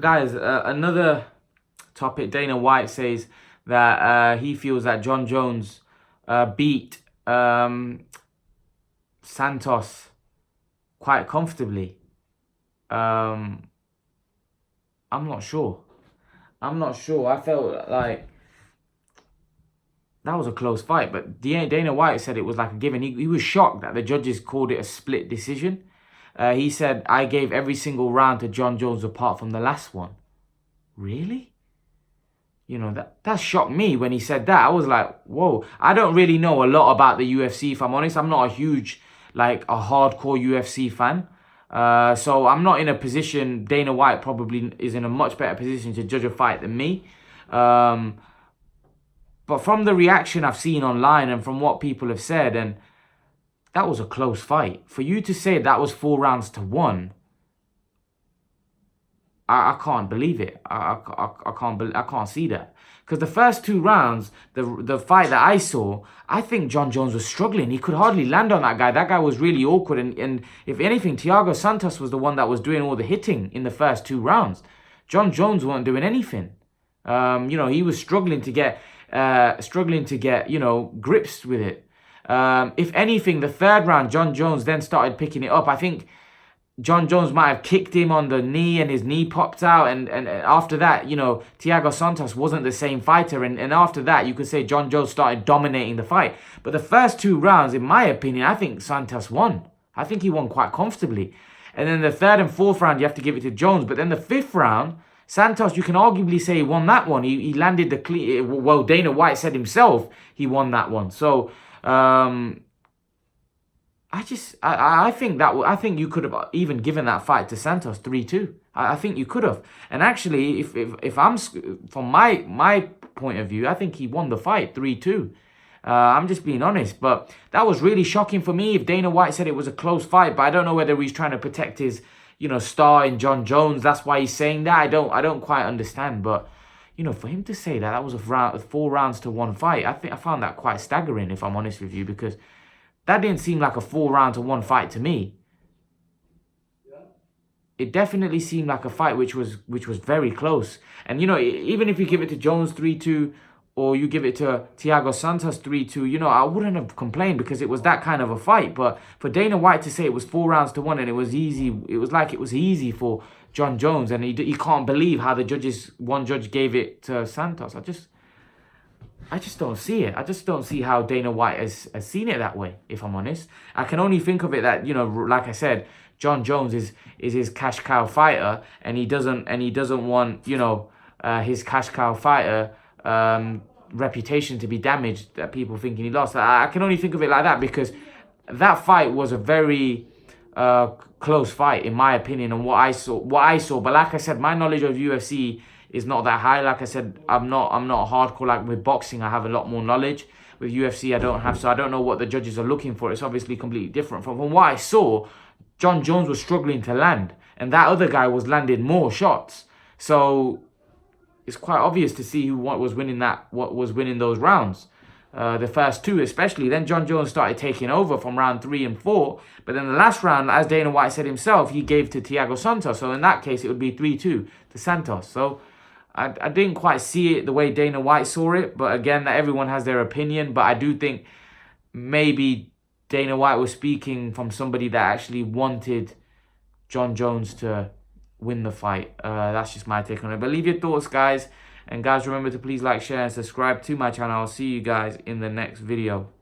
guys, another topic. Dana White says that he feels that John Jones beat Santos quite comfortably. I'm not sure. I felt like that was a close fight, but Dana White said it was like a given. He was shocked that the judges called it a split decision. He said, I gave every single round to John Jones apart from the last one. Really? You know, that shocked me when he said that. I was like, whoa. I don't really know a lot about the UFC, if I'm honest. I'm not a huge, like, a hardcore UFC fan. So I'm not in a position, Dana White probably is in a much better position to judge a fight than me. But from the reaction I've seen online and from what people have said, and that was a close fight. For you to say that was 4 rounds to 1, I can't believe it. I can't see that. Because the first 2 rounds, the fight that I saw, I think John Jones was struggling. He could hardly land on that guy. That guy was really awkward. And if anything, Thiago Santos was the one that was doing all the hitting in the first 2 rounds. John Jones wasn't doing anything. You know, he was struggling to get, you know, grips with it. If anything, the 3rd round, John Jones then started picking it up. I think John Jones might have kicked him on the knee and his knee popped out. And after that, you know, Thiago Santos wasn't the same fighter. And after that, you could say John Jones started dominating the fight. But the first 2 rounds, in my opinion, I think Santos won. I think he won quite comfortably. And then the 3rd and 4th round, you have to give it to Jones. But then the 5th round, Santos, you can arguably say he won that one. He landed the clear. Well, Dana White said himself he won that one. So I think you could have even given that fight to Santos 3-2. I think you could have. And actually, if I'm from my point of view, I think he won the fight 3-2. I'm just being honest, but that was really shocking for me. If Dana White said it was a close fight, but I don't know whether he's trying to protect his, you know, star in John Jones. That's why he's saying that. I don't quite understand, but you know, for him to say that was 4 rounds to 1 fight, I found that quite staggering, if I'm honest with you, because that didn't seem like a 4 round to 1 fight to me. It definitely seemed like a fight which was very close. And you know, even if you give it to Jones 3-2 or you give it to Thiago Santos 3-2, you know, I wouldn't have complained because it was that kind of a fight. But for Dana White to say it was 4 rounds to 1 and it was easy, it was like it was easy for John Jones, and he can't believe how one judge gave it to Santos. I just don't see it. I just don't see how Dana White has seen it that way, if I'm honest. I can only think of it that, you know, like I said, John Jones is his cash cow fighter, and he doesn't want, you know, his cash cow fighter reputation to be damaged, that people thinking he lost. I can only think of it like that because that fight was a very close fight, in my opinion, and what I saw. But like I said, my knowledge of UFC is not that high. Like I said, I'm not hardcore. Like with boxing, I have a lot more knowledge. With UFC, I don't have, so I don't know what the judges are looking for. It's obviously completely different. From what I saw, John Jones was struggling to land, and that other guy was landing more shots. So it's quite obvious to see what was winning those rounds. The first 2 especially. Then John Jones started taking over from round 3 and 4. But then the last round, as Dana White said himself, he gave to Thiago Santos. So in that case, it would be 3-2 to Santos. So I didn't quite see it the way Dana White saw it. But again, everyone has their opinion. But I do think maybe Dana White was speaking from somebody that actually wanted John Jones to win the fight. That's just my take on it. But leave your thoughts, guys. And guys, remember to please like, share, and subscribe to my channel. I'll see you guys in the next video.